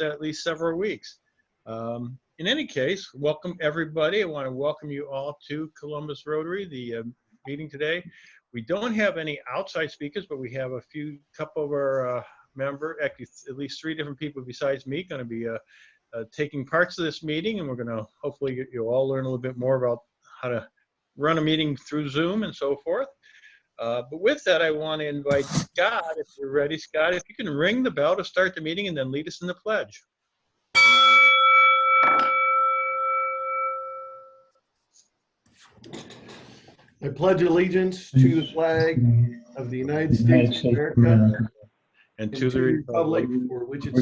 at least several weeks. In any case, welcome everybody. I want to welcome you all to Columbus Rotary, the meeting today. We don't have any outside speakers, but we have a couple of our actually at least 3 different people besides me going to be taking parts of this meeting, and we're going to hopefully you'll all learn a little bit more about how to run a meeting through Zoom and so forth. But with that, I want to invite Scott, if you're ready. Scott, if you can ring the bell to start the meeting and then lead us in the pledge. I pledge allegiance to the flag of the United States of America and to the republic for which it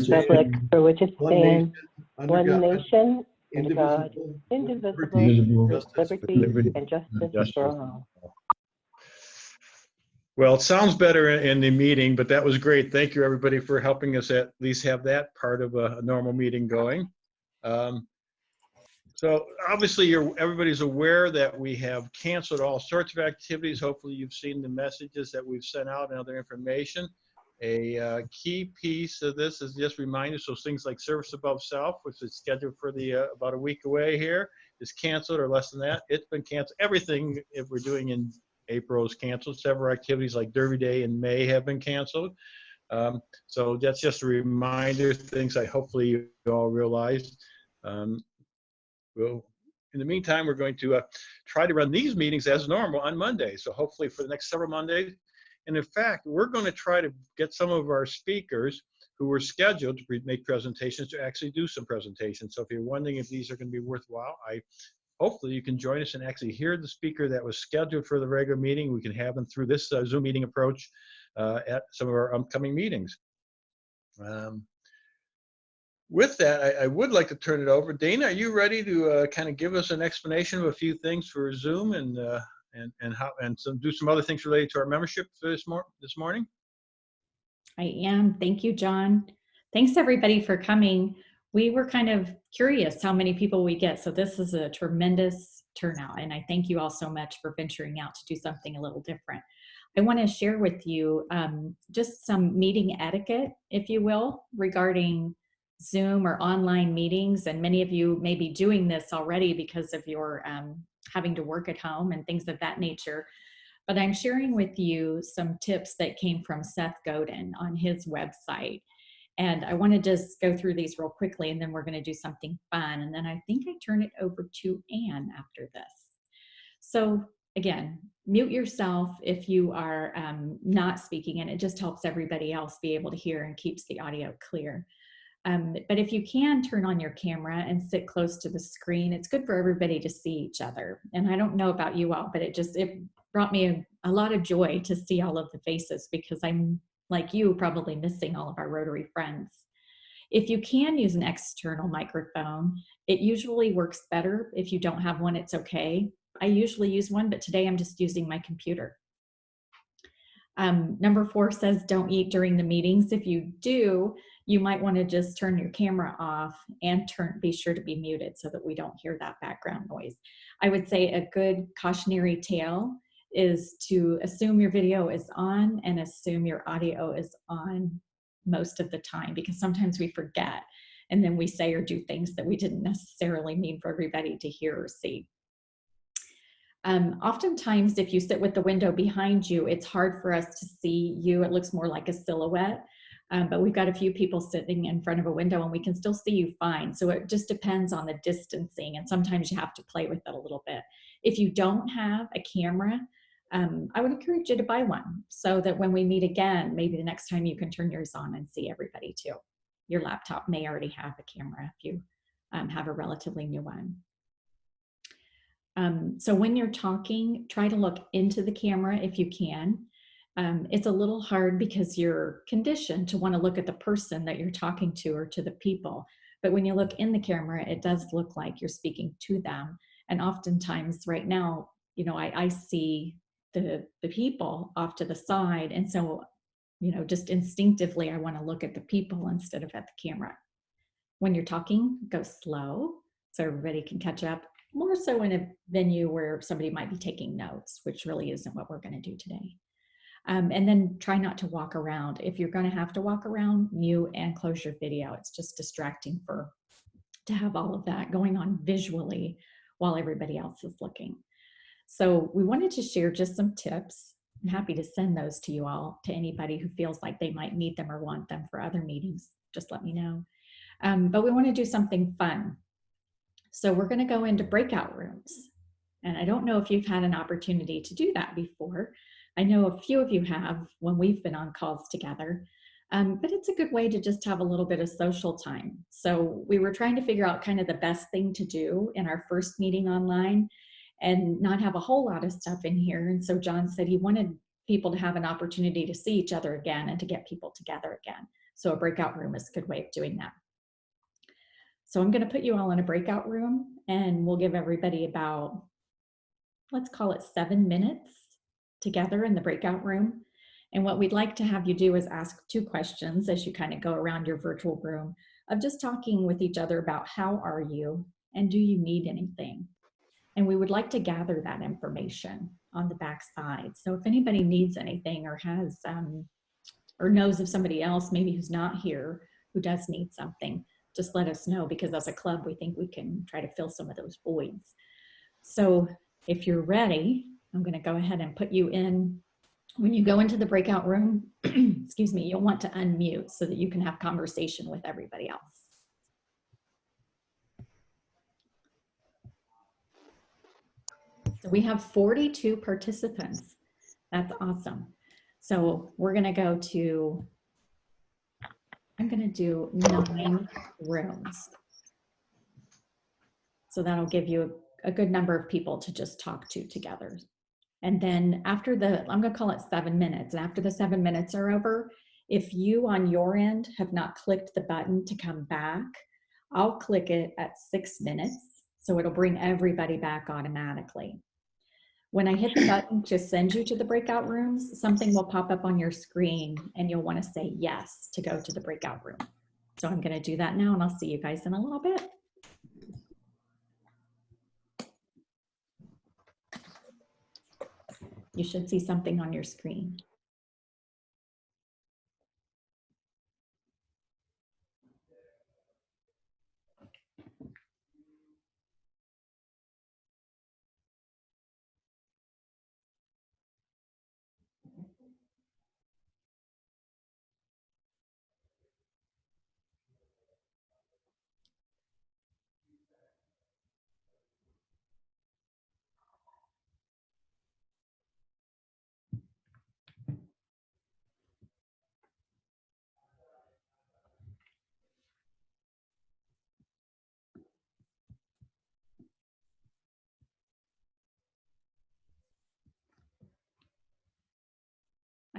stands, one nation, under God, indivisible, with liberty and justice for all. Well, it sounds better in the meeting, but that was great. Thank you, everybody, for helping us at least have that part of a normal meeting going. So obviously, everybody's aware that we have canceled all sorts of activities. Hopefully, you've seen the messages that we've sent out and other information. A key piece of this is just reminders. So things like Service Above Self, which is scheduled for about a week away here, is canceled or less than that. It's been canceled. Everything if we're doing in April is canceled. Several activities like Derby Day in May have been canceled. So that's just a reminder, things I hopefully you all realized. Well, in the meantime, we're going to try to run these meetings as normal on Monday. So hopefully for the next several Mondays. And in fact, we're going to try to get some of our speakers who were scheduled to make presentations to actually do some presentations. So if you're wondering if these are going to be worthwhile, hopefully you can join us and actually hear the speaker that was scheduled for the regular meeting. We can have them through this Zoom meeting approach at some of our upcoming meetings. With that, I would like to turn it over. Dana, are you ready to kind of give us an explanation of a few things for Zoom and do some other things related to our membership this morning? I am. Thank you, John. Thanks everybody for coming. We were kind of curious how many people we get, so this is a tremendous turnout, and I thank you all so much for venturing out to do something a little different. I want to share with you just some meeting etiquette, if you will, regarding Zoom or online meetings, and many of you may be doing this already because of your having to work at home and things of that nature. But I'm sharing with you some tips that came from Seth Godin on his website. And I want to just go through these real quickly, and then we're going to do something fun. And then I think I turn it over to Anne after this. So again, mute yourself if you are not speaking, and it just helps everybody else be able to hear and keeps the audio clear. But if you can turn on your camera and sit close to the screen, it's good for everybody to see each other. And I don't know about you all, but it brought me a lot of joy to see all of the faces, because I'm, like you, probably missing all of our Rotary friends. If you can use an external microphone, it usually works better. If you don't have one, it's okay. I usually use one, but today I'm just using my computer. Number 4 says don't eat during the meetings. If you do, you might want to just turn your camera off and be sure to be muted so that we don't hear that background noise. I would say a good cautionary tale is to assume your video is on and assume your audio is on most of the time, because sometimes we forget and then we say or do things that we didn't necessarily mean for everybody to hear or see. Oftentimes, if you sit with the window behind you, it's hard for us to see you. It looks more like a silhouette, but we've got a few people sitting in front of a window and we can still see you fine. So it just depends on the distancing, and sometimes you have to play with it a little bit. If you don't have a camera, I would encourage you to buy one so that when we meet again, maybe the next time you can turn yours on and see everybody too. Your laptop may already have a camera if you have a relatively new one. So when you're talking, try to look into the camera if you can. It's a little hard because you're conditioned to want to look at the person that you're talking to or to the people. But when you look in the camera, it does look like you're speaking to them. And oftentimes right now, you know, I see the people off to the side. And so, you know, just instinctively, I want to look at the people instead of at the camera. When you're talking, go slow so everybody can catch up. More so in a venue where somebody might be taking notes, which really isn't what we're going to do today. And then try not to walk around. If you're going to have to walk around, mute and close your video. It's just distracting to have all of that going on visually while everybody else is looking. So we wanted to share just some tips. I'm happy to send those to you all, to anybody who feels like they might need them or want them for other meetings. Just let me know. But we want to do something fun. So we're going to go into breakout rooms. And I don't know if you've had an opportunity to do that before. I know a few of you have when we've been on calls together, but it's a good way to just have a little bit of social time. So we were trying to figure out kind of the best thing to do in our first meeting online and not have a whole lot of stuff in here. And so John said he wanted people to have an opportunity to see each other again and to get people together again. So a breakout room is a good way of doing that. So I'm going to put you all in a breakout room and we'll give everybody about, let's call it 7 minutes together in the breakout room. And what we'd like to have you do is ask 2 questions as you kind of go around your virtual room of just talking with each other about how are you and do you need anything? And we would like to gather that information on the back side. So if anybody needs anything or has, or knows of somebody else maybe who's not here who does need something, just let us know, because as a club, we think we can try to fill some of those voids. So if you're ready, I'm going to go ahead and put you in. When you go into the breakout room, excuse me, you'll want to unmute so that you can have conversation with everybody else. So we have 42 participants. That's awesome. So we're going to go to, I'm going to do 9 rooms. So that'll give you a good number of people to just talk to together. And then after I'm going to call it 7 minutes. And after the 7 minutes are over, if you on your end have not clicked the button to come back, I'll click it at 6 minutes. So it'll bring everybody back automatically. When I hit the button to send you to the breakout rooms, something will pop up on your screen and you'll want to say yes to go to the breakout room. So I'm going to do that now and I'll see you guys in a little bit. You should see something on your screen.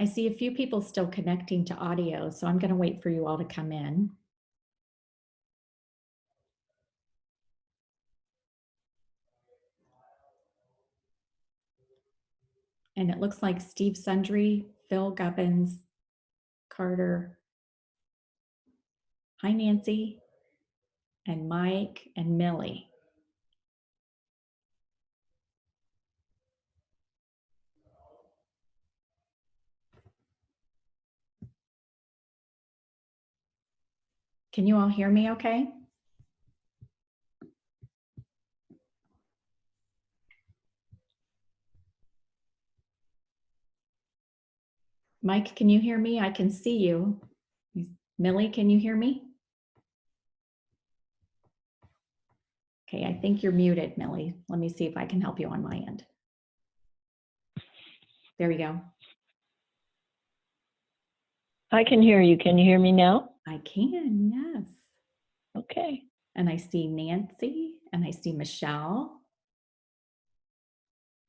I see a few people still connecting to audio, so I'm going to wait for you all to come in. And it looks like Steve Sundry, Phil Gubbins, Carter, hi Nancy, and Mike and Millie. Can you all hear me okay? Mike, can you hear me? I can see you. Millie, can you hear me? Okay, I think you're muted, Millie. Let me see if I can help you on my end. There we go. I can hear you. Can you hear me now? I can, yes. Okay. And I see Nancy and I see Michelle.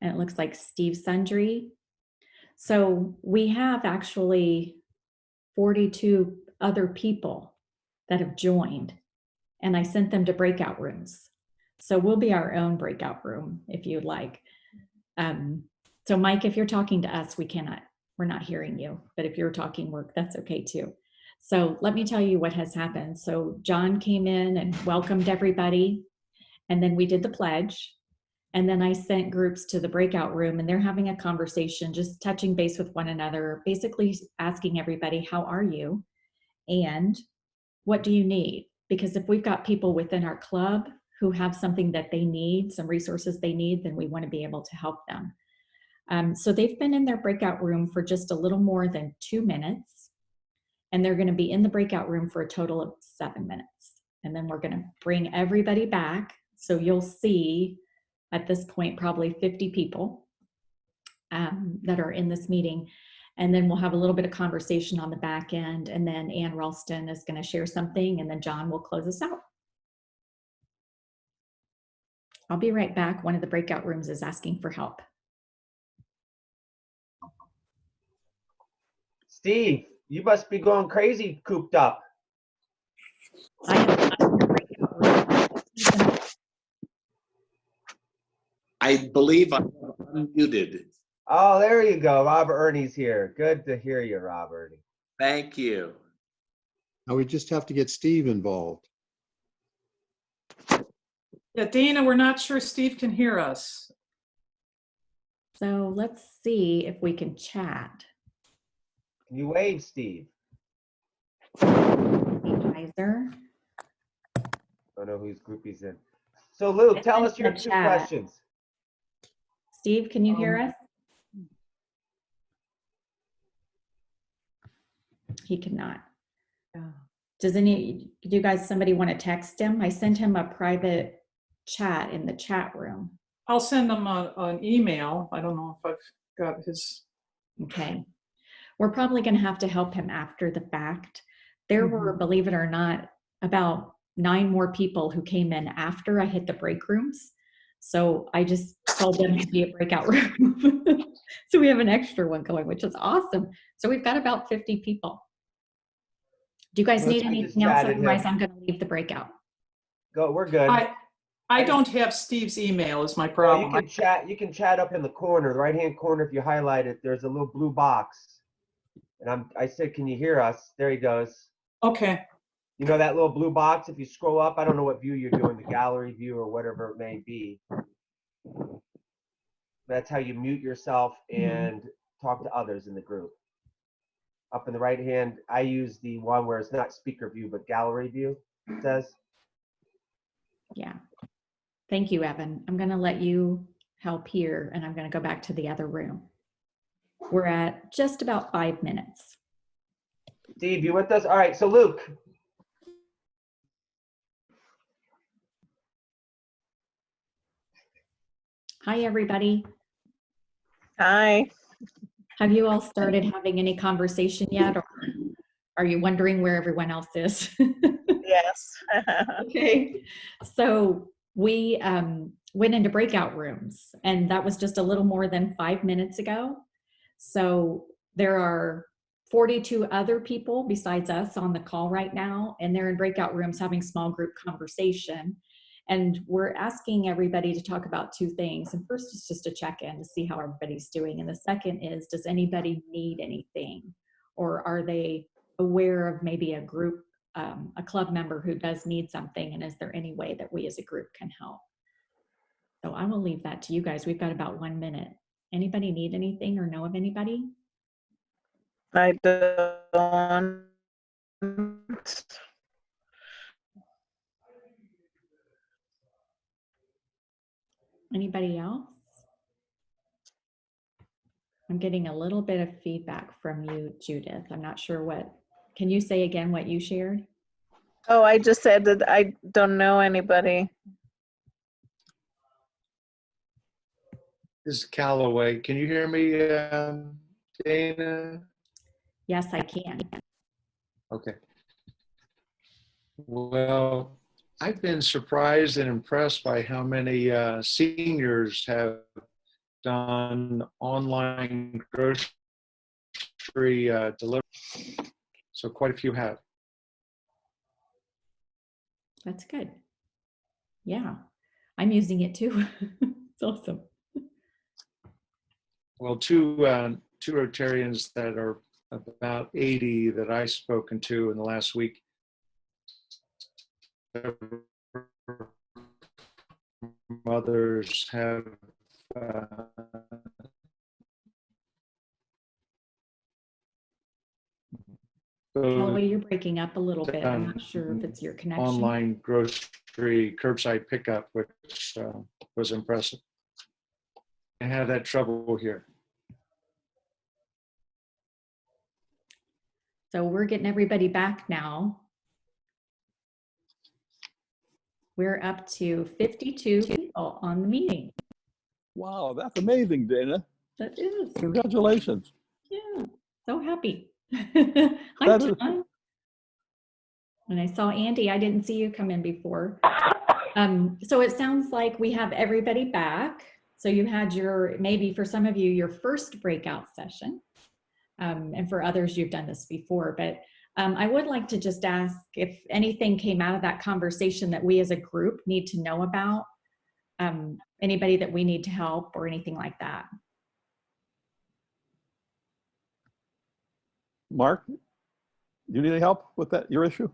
And it looks like Steve Sundry. So we have actually 42 other people that have joined, and I sent them to breakout rooms. So we'll be our own breakout room if you'd like. So Mike, if you're talking to us, we're not hearing you, but if you're talking work, that's okay too. So let me tell you what has happened. So John came in and welcomed everybody, and then we did the pledge. And then I sent groups to the breakout room, and they're having a conversation, just touching base with one another, basically asking everybody, how are you? And what do you need? Because if we've got people within our club who have something that they need, some resources they need, then we want to be able to help them. So they've been in their breakout room for just a little more than 2 minutes, and they're going to be in the breakout room for a total of 7 minutes. And then we're going to bring everybody back. So you'll see at this point probably 50 people that are in this meeting. And then we'll have a little bit of conversation on the back end. And then Ann Ralston is going to share something, and then John will close us out. I'll be right back. One of the breakout rooms is asking for help. Steve, you must be going crazy cooped up. I am not in the breakout room. I believe I'm unmuted. Oh, there you go. Robert Ernie's here. Good to hear you, Robert. Thank you. Now we just have to get Steve involved. Yeah, Dana, we're not sure Steve can hear us. So let's see if we can chat. Can you wave, Steve? Advisor. Don't know whose group he's in. So Luke, tell us your two questions. Steve, can you hear us? He cannot. Do you guys, somebody want to text him? I sent him a private chat in the chat room. I'll send them an email. I don't know if I've got his. Okay. We're probably going to have to help him after the fact. There were, believe it or not, about 9 more people who came in after I hit the break rooms. So I just told them to be a breakout room. So we have an extra one going, which is awesome. So we've got about 50 people. Do you guys need anything else? Otherwise, I'm going to leave the breakout. Go, we're good. I don't have Steve's email is my problem. Well, you can chat up in the corner, the right-hand corner. If you highlight it, there's a little blue box. And I said, can you hear us? There he goes. Okay. You know that little blue box? If you scroll up, I don't know what view you're doing, the gallery view or whatever it may be. That's how you mute yourself and talk to others in the group. Up in the right hand, I use the one where it's not speaker view, but gallery view, it says. Yeah. Thank you, Evan. I'm going to let you help here, and I'm going to go back to the other room. We're at just about 5 minutes. Steve, you with us? All right, so Luke. Hi, everybody. Hi. Have you all started having any conversation yet, or are you wondering where everyone else is? Yes. Okay. So we went into breakout rooms, and that was just a little more than 5 minutes ago. So there are 42 other people besides us on the call right now, and they're in breakout rooms having small group conversation. And we're asking everybody to talk about 2 things. And first is just a check-in to see how everybody's doing. And the second is, does anybody need anything? Or are they aware of maybe a group, a club member who does need something? And is there any way that we as a group can help? So I will leave that to you guys. We've got about 1 minute. Anybody need anything or know of anybody? I don't. Anybody else? I'm getting a little bit of feedback from you, Judith. I'm not sure what, can you say again what you shared? Oh, I just said that I don't know anybody. This is Callaway. Can you hear me, Dana? Yes, I can. Okay. Well, I've been surprised and impressed by how many seniors have done online grocery delivery. So quite a few have. That's good. Yeah, I'm using it too. It's awesome. Well, two Rotarians that are about 80 that I've spoken to in the last week others have Holloway, you're breaking up a little bit. I'm done not sure if it's your connection. online grocery curbside pickup, which was impressive. I had that trouble here. So we're getting everybody back now. We're up to 52 people on the meeting. Wow, that's amazing, Dana. That is. Congratulations. Yeah, so happy. Hi, That is- John. And I saw Andy, I didn't see you come in before. So it sounds like we have everybody back. So you had your, maybe for some of you, your first breakout session. And for others, you've done this before, but I would like to just ask if anything came out of that conversation that we as a group need to know about, anybody that we need to help or anything like that. Mark, you need any help with that, your issue?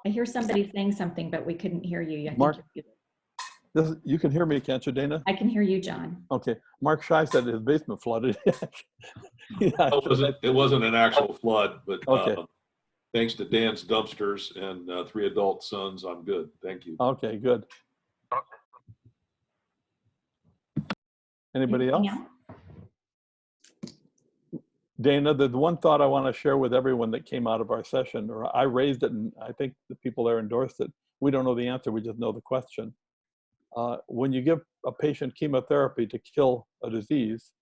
I hear somebody saying something, but we couldn't hear you. I think Mark? you're- You can hear me, can't you, Dana? I can hear you, John. Okay. Mark Shy said his basement flooded. Yeah, It wasn't an actual flood, but okay. Thanks to Dan's dumpsters and 3 adult sons, I'm good. Thank you. Okay, good. Anybody else? Anything else? Dana, the one thought I want to share with everyone that came out of our session, or I raised it and I think the people there endorsed it. We don't know the answer, we just know the question. When you give a patient chemotherapy to kill a disease,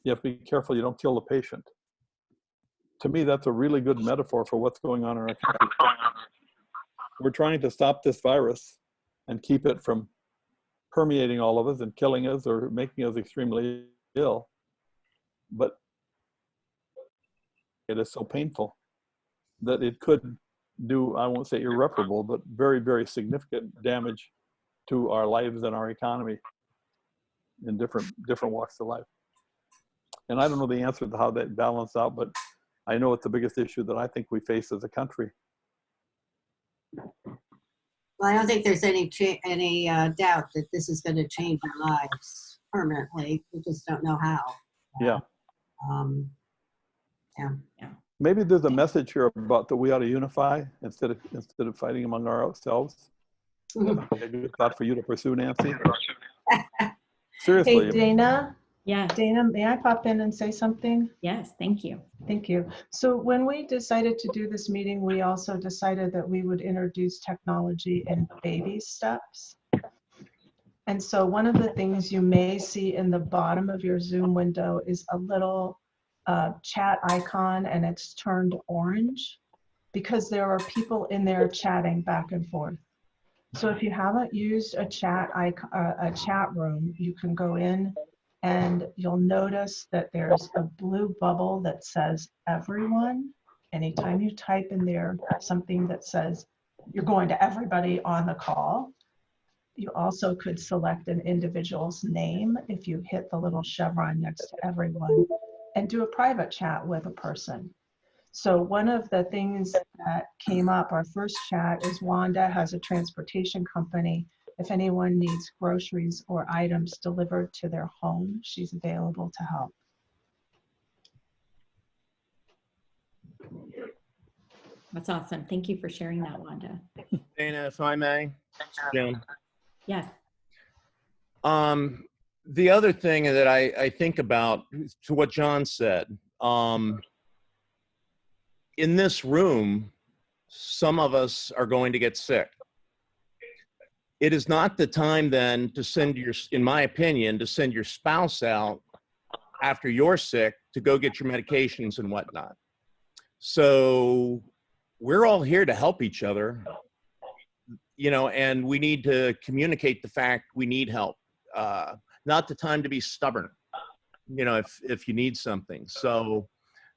you have to be careful you don't kill the patient. To me, that's a really good metaphor for what's going on in our country. We're trying to stop this virus and keep it from permeating all of us and killing us or making us extremely ill. But it is so painful that it could do, I won't say irreparable, but very, very significant damage to our lives and our economy in different walks of life. And I don't know the answer to how that balance out, but I know it's the biggest issue that I think we face as a country. Well, I don't think there's any doubt that this is going to change our lives permanently. We just don't know how. Yeah. Yeah. Maybe there's a message here about that we ought to unify instead of fighting among ourselves. A good thought for you to pursue, Nancy. Seriously. Hey, Dana. Yeah. Dana, may I pop in and say something? Yes, thank you. Thank you. So when we decided to do this meeting, we also decided that we would introduce technology in baby steps. And so one of the things you may see in the bottom of your Zoom window is a little chat icon, and it's turned orange because there are people in there chatting back and forth. So if you haven't used a chat room, you can go in and you'll notice that there's a blue bubble that says everyone. Anytime you type in there something that says you're going to everybody on the call, you also could select an individual's name if you hit the little chevron next to everyone and do a private chat with a person. So one of the things that came up, our first chat, is Wanda has a transportation company. If anyone needs groceries or items delivered to their home, she's available to help. That's awesome. Thank you for sharing that, Wanda. Dana, if I may, Jim. Yes. The other thing that I think about, to what John said, in this room, some of us are going to get sick. It is not the time then to send in my opinion, to send your spouse out after you're sick to go get your medications and whatnot. So we're all here to help each other, you know, and we need to communicate the fact we need help. Not the time to be stubborn, you know, if you need something. So,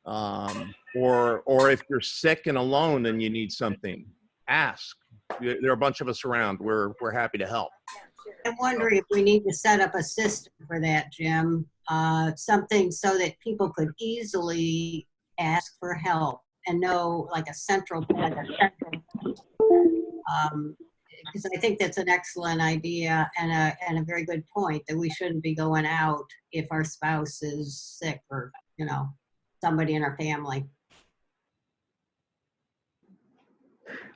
or if you're sick and alone and you need something, ask. There are a bunch of us around. We're happy to help. I'm wondering if we need to set up a system for that, Jim. Something so that people could easily ask for help and know, like a central point. because I think that's an excellent idea and a very good point that we shouldn't be going out if our spouse is sick or, somebody in our family.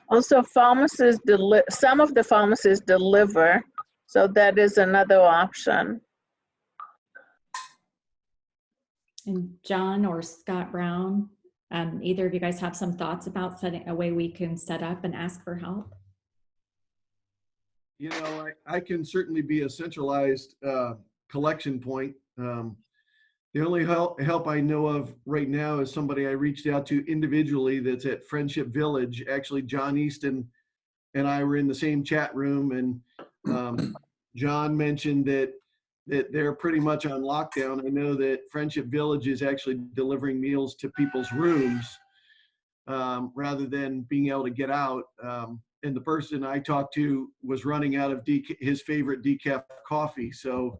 Also, pharmacists some of the pharmacists deliver, so that is another option. And John or Scott Brown, either of you guys have some thoughts about setting a way we can set up and ask for help? I can certainly be a centralized collection point. The only help I know of right now is somebody I reached out to individually that's at Friendship Village. Actually, John Easton and I were in the same chat room, and John mentioned that they're pretty much on lockdown. I know that Friendship Village is actually delivering meals to people's rooms rather than being able to get out. And the person I talked to was running out of his favorite decaf coffee. So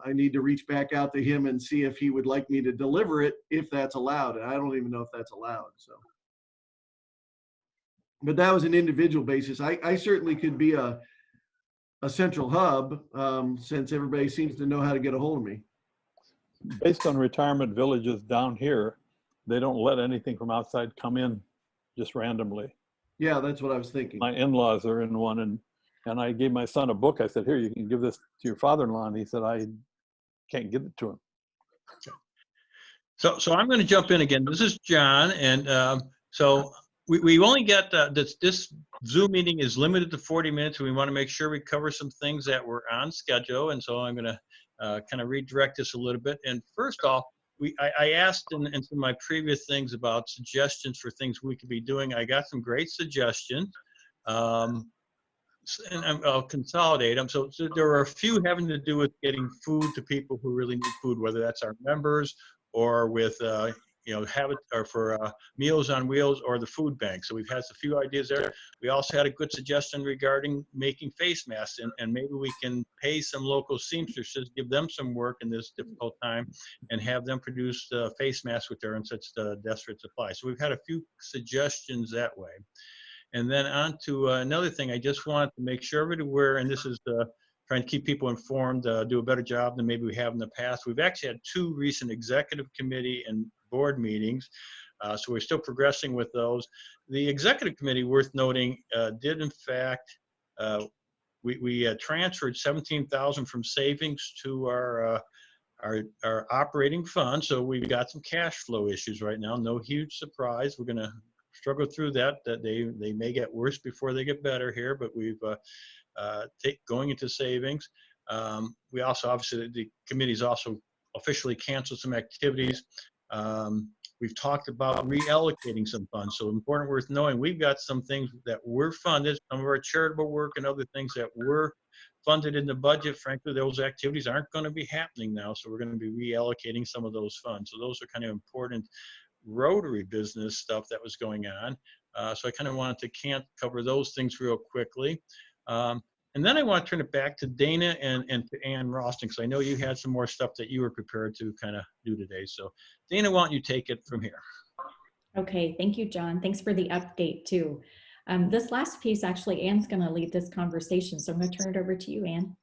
I need to reach back out to him and see if he would like me to deliver it, if that's allowed. And I don't even know if that's allowed. So, but that was an individual basis. I certainly could be a central hub since everybody seems to know how to get a hold of me. Based on retirement villages down here, they don't let anything from outside come in just randomly. Yeah, that's what I was thinking. My in-laws are in one, and I gave my son a book. I said, here, you can give this to your father-in-law. And he said, I can't give it to him. So I'm going to jump in again. This is John. And so we only get this Zoom meeting is limited to 40 minutes. We want to make sure we cover some things that were on schedule. And so I'm going to kind of redirect this a little bit. And first off, I asked in some of my previous things about suggestions for things we could be doing. I got some great suggestions. And I'll consolidate them. So there are a few having to do with getting food to people who really need food, whether that's our members or with for Meals on Wheels or the food bank. So we've had a few ideas there. We also had a good suggestion regarding making face masks, and maybe we can pay some local seamstresses, give them some work in this difficult time, and have them produce face masks with their in such desperate supply. So we've had a few suggestions that way. And then on to another thing, I just wanted to make sure everybody aware, and this is trying to keep people informed, do a better job than maybe we have in the past. We've actually had 2 recent executive committee and board meetings, so we're still progressing with those. The executive committee, worth noting, did in fact, we transferred $17,000 from savings to our operating fund, so we've got some cash flow issues right now. No huge surprise. We're going to struggle through that they may get worse before they get better here, but we've going into savings. We also, obviously, the committee's also officially canceled some activities. We've talked about reallocating some funds. So important, worth knowing, we've got some things that were funded, some of our charitable work and other things that were funded in the budget. Frankly, those activities aren't going to be happening now. So we're going to be reallocating some of those funds. So those are kind of important Rotary business stuff that was going on. So I kind of wanted to cover those things real quickly. And then I want to turn it back to Dana and to Ann Roston, because I know you had some more stuff that you were prepared to kind of do today. So Dana, why don't you take it from here? Okay, thank you, John. Thanks for the update too. This last piece, actually, Ann's going to lead this conversation. So I'm going to turn it over to you, Ann.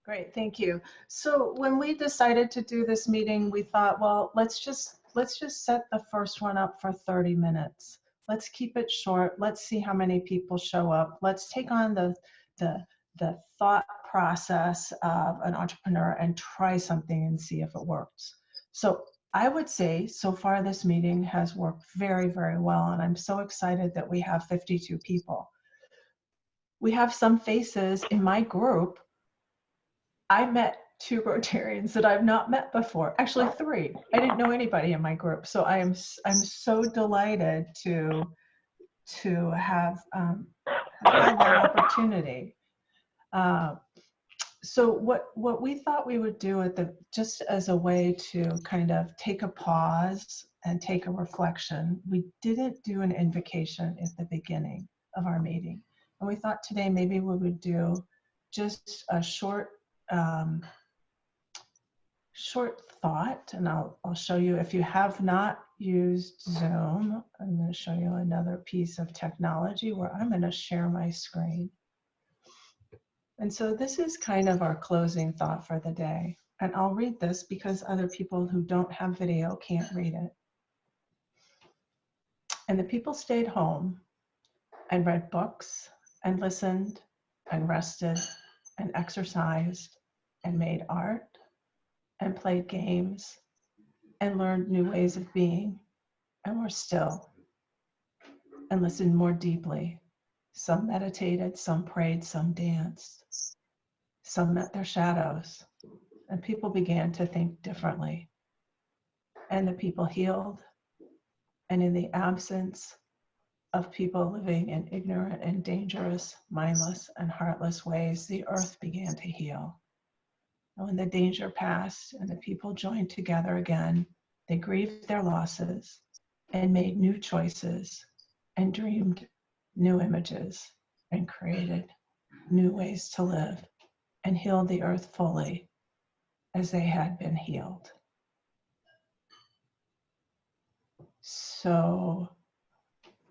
Great, thank you. So when we decided to do this meeting, we thought, well, let's just set the first one up for 30 minutes. Let's keep it short. Let's see how many people show up. Let's take on the thought process of an entrepreneur and try something and see if it works. So I would say so far this meeting has worked very, very well, and I'm so excited that we have 52 people. We have some faces in my group. I met 2 Rotarians that I've not met before. Actually 3. I didn't know anybody in my group. So I'm so delighted to have had that opportunity. So what we thought we would do just as a way to kind of take a pause and take a reflection, we didn't do an invocation at the beginning of our meeting. And we thought today maybe we would do just a short short thought, and I'll show you. If you have not used Zoom, I'm going to show you another piece of technology where I'm going to share my screen. And so this is kind of our closing thought for the day. And I'll read this because other people who don't have video can't read it. And the people stayed home and read books and listened and rested and exercised and made art and played games and learned new ways of being and were still and listened more deeply. Some meditated, some prayed, some danced, some met their shadows, and people began to think differently. And the people healed, and in the absence of people living in ignorant and dangerous, mindless and heartless ways, the earth began to heal. And when the danger passed and the people joined together again, they grieved their losses and made new choices and dreamed new images and created new ways to live and healed the earth fully as they had been healed. So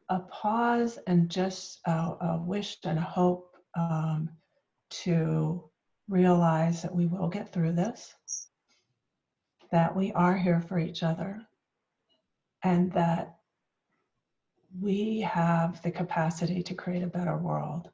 a pause and just a wish and a hope to realize that we will get through this, that we are here for each other, and that we have the capacity to create a better world.